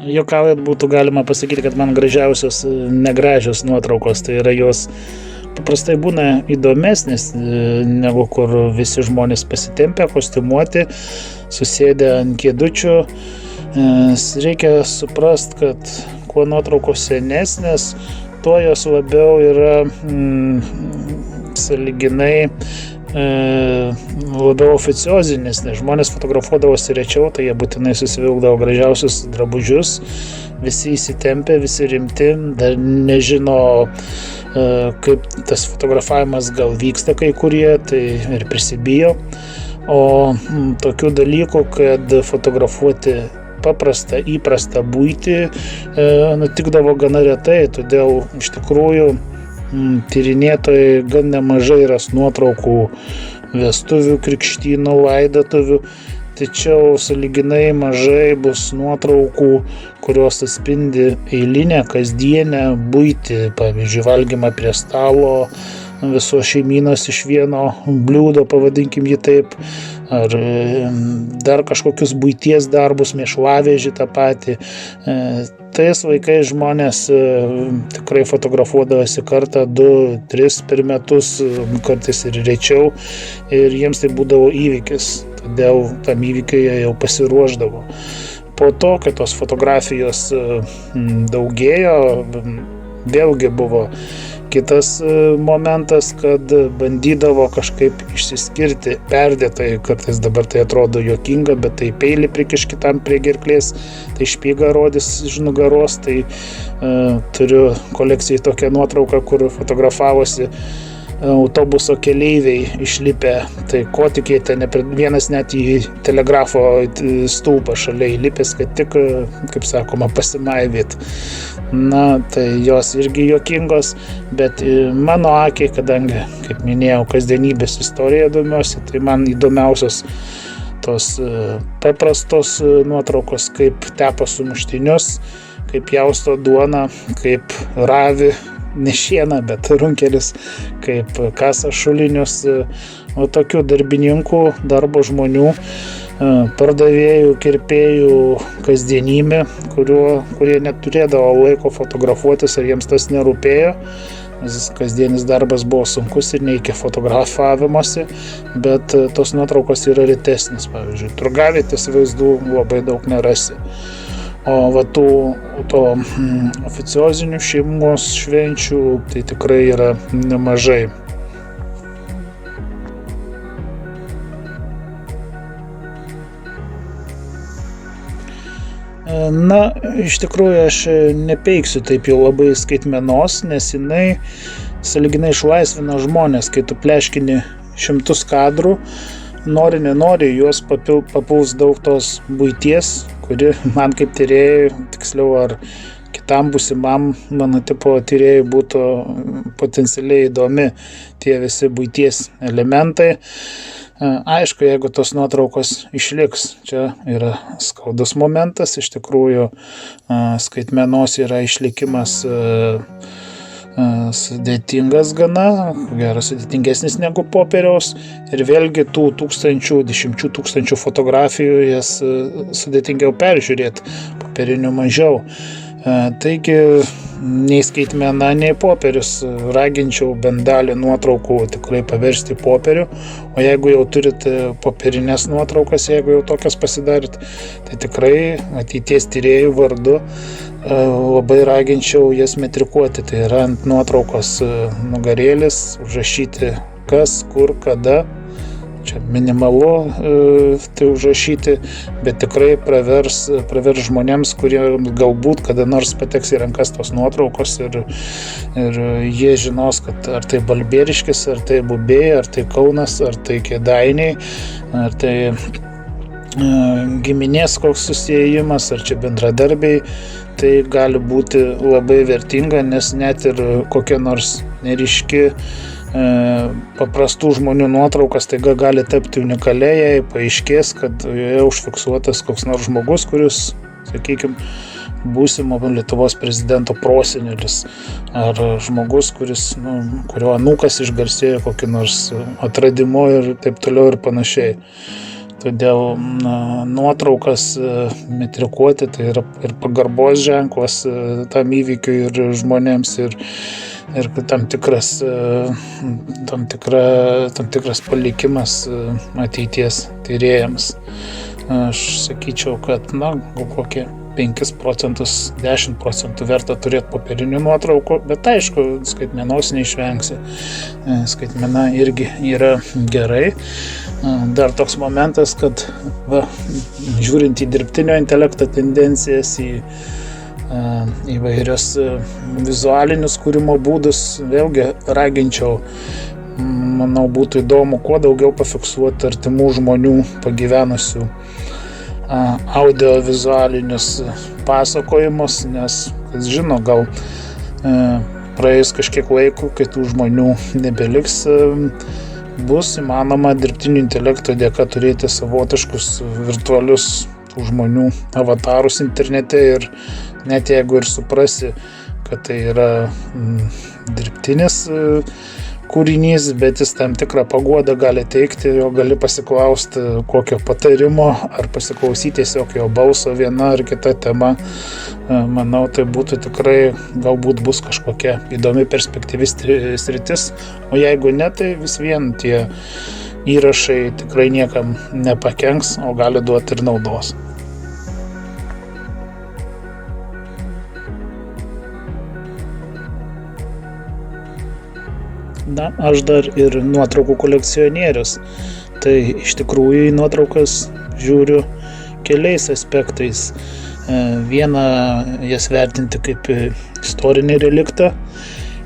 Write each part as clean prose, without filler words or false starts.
Juokaujant būtų galima pasakyti, kad man gražiausios negražios nuotraukos, tai yra jos paprastai būna įdomesnės, negu kur visi žmonės pasitempę, kostiumuoti, susėdę ant kėdučių. Reikia suprast, kad kuo nuotraukos senesnės, tuo jos labiau yra sąlyginai labiau oficiozinis, nes žmonės fotografuodavosi rečiau, tai jie būtinai susivilkdavo gražiausius drabužius, visi įsitempę, visi rimti, dar nežino, kaip tas fotografavimas gal vyksta kai kurie, tai ir prisibijo. O tokių dalykų, kad fotografuoti paprastą, įprastą buitį nutikdavo gana retai, todėl iš tikrųjų tyrinėtojai gan nemažai ras nuotraukų vestuvių, krikštynų, laidotuvių, tačiau sąlyginai mažai bus nuotraukų, kurios atspindi eilinę, kasdienę buitį, pavyzdžiui, valgymą prie stalo, visos šeimynos iš vieno bliūdo, pavadinkim jį taip, ar dar kažkokius buities darbus, mėšlavežį tą patį. Tais laikais žmonės tikrai fotografuodavosi kartą, 2-3 per metus, kartais ir rečiau, ir jiems tai būdavo įvykis, todėl tam įvykiui jie jau pasiruošdavo. Po to, kai tos fotografijos daugėjo, vėlgi buvo kitas momentas, kad bandydavo kažkaip išsiskirti perdėtai, kartais dabar tai atrodo juokinga, bet tai peilį prikiš kitam prie gerklės, tai špygą rodys iš nugaros, tai turiu kolekcijai tokią nuotrauką, kur fotografavosi autobuso keleiviai išlipę, tai ko tikėti, vienas net į telegrafo stulpą šalia įlipęs, kad tik, kaip sakoma, pasimaivyt. Na, tai jos irgi juokingos, bet mano akiai, kadangi, kaip minėjau, kasdienybės istoriją domiuosi, tai man įdomiausios tos paprastos nuotraukos, kaip tepa sumuštinius, kaip pjausto duoną, kaip ravi, ne šieną, bet runkelis, kaip kasa šulinius, o tokių darbininkų, darbo žmonių, pardavėjų, kirpėjų kasdienybė, kurie neturėdavo laiko fotografuotis, ar jiems tas nerūpėjo. Kasdienis darbas buvo sunkus ir neįkė fotografavimuose, bet tos nuotraukos yra retesnis, pavyzdžiui. Turgavietės vaizdų labai daug nerasi. O va to oficiozinių šeimos švenčių tai tikrai yra nemažai. Na, iš tikrųjų aš nepeiksiu taip jau labai skaitmenos, nes jinai sąlyginai išlaisvina žmonės, kai tu pleškini 100 kadrų, nori, nenori, juos papuls daug tos buities, kuri man kaip tyrėjai, tiksliau ar kitam būsimam mano tipo tyrėjai būtų potencialiai įdomi tie visi buities elementai. Aišku, jeigu tos nuotraukos išliks, čia yra skaudus momentas, iš tikrųjų skaitmenos yra išlikimas sudėtingas gana, geras sudėtingesnis negu popieriaus, ir vėlgi tų 10 tūkstančių fotografijų jas sudėtingiau peržiūrėti, popierinių mažiau. Taigi nei skaitmena, nei popierius, raginčiau bent dalį nuotraukų tikrai paversti popierių, o jeigu jau turit popierinės nuotraukas, jeigu jau tokias pasidaryt, tai tikrai ateities tyrėjų vardu labai raginčiau jas metrikuoti, tai yra ant nuotraukos nugarėlis, užrašyti kas, kur, kada, čia minimalu tai užrašyti, bet tikrai pravers žmonėms, kurie galbūt kada nors pateks į rankas tos nuotraukos ir jie žinos, kad ar tai Balbieriškis, ar tai Bubėjai, ar tai Kaunas, ar tai Kėdainiai, ar tai giminės koks susiejimas, ar čia bendradarbiai, tai gali būti labai vertinga, nes net ir kokia nors neryški paprastų žmonių nuotraukas taiga gali tapti unikalia, jei paaiškės, kad joje užfiksuotas koks nors žmogus, kuris, sakykime, būsimo Lietuvos prezidento prosenelis, ar žmogus, kurio anūkas išgarsėjo kokį nors atradimu ir taip toliau ir panašiai. todėl nuotraukas metrikuoti tai yra ir pagarbos ženklas tam įvykiui ir žmonėms ir tam tikras palikimas ateities tyrėjams. Aš sakyčiau, kad gal kokie 5%, 10% verta turėti popierinių nuotraukų, bet aišku, skaitmenos neišvengsi. Skaitmena irgi yra gerai. Dar toks momentas, kad žiūrint į dirbtinio intelekto tendencijas, į įvairius vizualinius kūrimo būdus, vėlgi raginčiau, manau, būtų įdomu kuo daugiau pafiksuoti artimų žmonių pagyvenusių audiovizualinius pasakojimus, nes, kas žino, gal praėjus kažkiek laiko, kai tų žmonių nebeliks, bus įmanoma dirbtinio intelekto dėka turėti savotiškus virtualius tų žmonių avatarus internete ir net jeigu ir suprasi, kad tai yra dirbtinis kūrinys, bet jis tam tikrą paguodą gali teikti, jo gali pasiklausti kokio patarimo ar pasiklausyti tiesiog jo balso viena ar kita tema. Manau, tai būtų tikrai, galbūt bus kažkokia įdomi perspektyvi sritis, o jeigu ne, tai vis vien tie įrašai tikrai niekam nepakenks, o gali duoti ir naudos. Aš dar ir nuotraukų kolekcionierius. Tai iš tikrųjų į nuotraukas žiūriu keliais aspektais. Vieną jas vertinti kaip istorinį reliktą,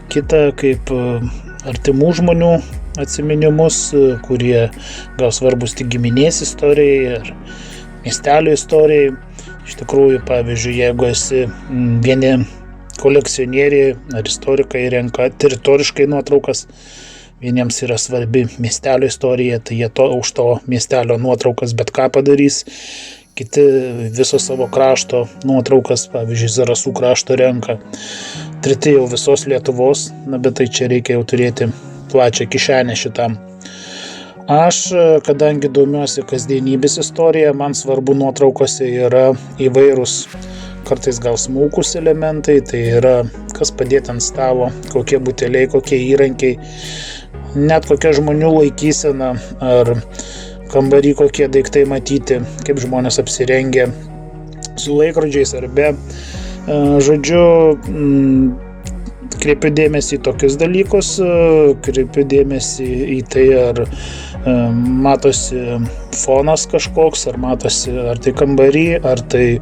kitą kaip artimų žmonių atsiminimus, kurie gal svarbus tik giminės istorijai ar miestelio istorijai. Iš tikrųjų, pavyzdžiui, jeigu esi vieni kolekcionieriai ar istorikai renka teritoriškai nuotraukas, vieniems yra svarbi miestelio istorija, tai jie už to miestelio nuotraukas bet ką padarys, kiti viso savo krašto nuotraukas, pavyzdžiui, Zarasų krašto renka, treti jau visos Lietuvos, bet tai čia reikia jau turėti plačią kišenę šitam. Aš, kadangi domiuosi kasdienybės istorija, man svarbu nuotraukose yra įvairūs, kartais gal smulkūs elementai, tai yra kas padėti ant stalo, kokie buteliai, kokie įrankiai, net kokia žmonių laikysena ar kambarį kokie daiktai matyti, kaip žmonės apsirengę su laikrodžiais ar be. Žodžiu, kreipiu dėmesį į tokius dalykus, kreipiu dėmesį į tai, ar matosi fonas kažkoks, ar matosi ar tai kambarį, ar tai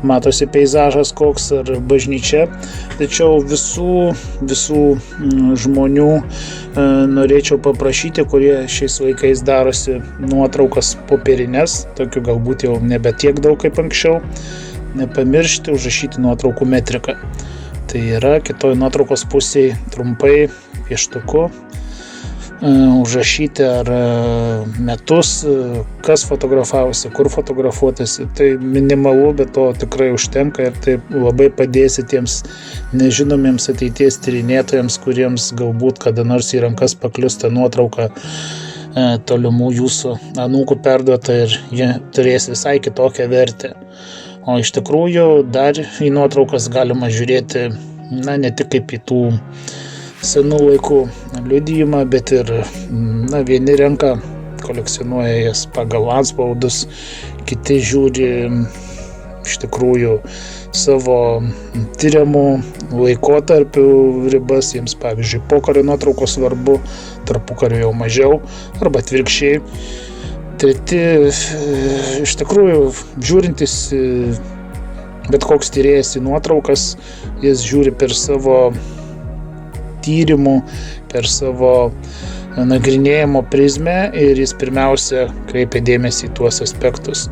matosi peizažas koks, ar bažnyčia. Tačiau visų žmonių norėčiau paprašyti, kurie šiais laikais darosi nuotraukas popierines, tokių galbūt jau nebe tiek daug kaip anksčiau, nepamiršti užrašyti nuotraukų metriką. Tai yra kitoj nuotraukos pusėje trumpai pieštuku užrašyti ar metus, kas fotografavosi, kur fotografuotasi. Tai minimalu, bet to tikrai užtenka ir tai labai padėsi tiems nežinomiems ateities tyrinėtojams, kuriems galbūt kada nors į rankas paklius ta nuotrauka tolimų jūsų anūkų perduota ir jie turės visai kitokią vertę. O iš tikrųjų dar į nuotraukas galima žiūrėti ne tik kaip į tų senų laikų liudijimą, bet ir vieni renka, kolekcionuoja jas pagal atspaudus, kiti žiūri iš tikrųjų savo tyriamų laikotarpių ribas, jiems pavyzdžiui pokario nuotraukos svarbu, tarpukario jau mažiau, arba atvirkščiai. Treti, iš tikrųjų, žiūrintis bet koks tyrėjas į nuotraukas, jis žiūri per savo tyrimų, per savo nagrinėjimo prizmę ir jis pirmiausia kreipia dėmesį į tuos aspektus.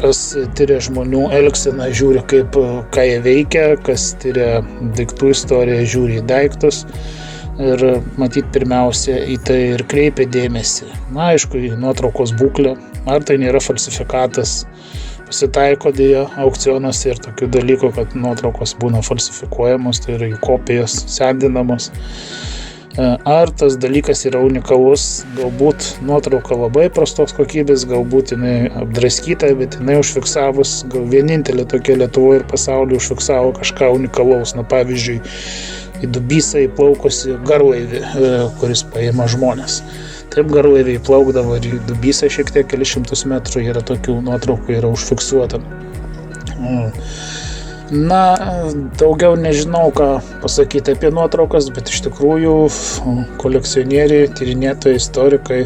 Kas tyria žmonių elgseną, žiūri ką jie veikia, kas tyria daiktų istoriją, žiūri į daiktus. Ir matyt pirmiausia į tai ir kreipia dėmesį. Aišku, į nuotraukos būklę, ar tai nėra falsifikatas. Pasitaiko dėja aukcionuose ir tokių dalykų, kad nuotraukos būna falsifikuojamos, tai yra jų kopijos sendinamos. Ar tas dalykas yra unikalus, galbūt nuotrauka labai prastos kokybės, galbūt jinai apdraskyta, bet jinai užfiksavus, gal vienintelė tokia Lietuvoje ir pasaulyje užfiksavo kažką unikalaus. Na, pavyzdžiui, į Dubysą įplaukusi garlaivį, kuris paima žmonės. Taip garlaiviai plaukdavo ir į Dubysą šiek tiek kelius šimtus metrų, yra tokių nuotraukų, yra užfiksuota. Na, daugiau nežinau, ką pasakyti apie nuotraukas, bet iš tikrųjų kolekcionieriai, tyrinėtojai, istorikai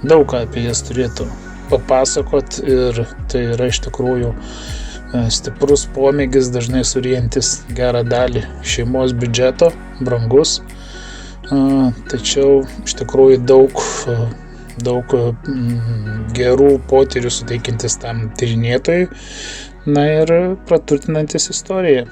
daug ką apie jas turėtų papasakot ir tai yra iš tikrųjų stiprus pomėgis, dažnai suryjantis gerą dalį šeimos biudžeto, brangus, tačiau iš tikrųjų daug gerų potyrių suteikiantis tam tyrinėtojui, na ir praturtinantis istoriją.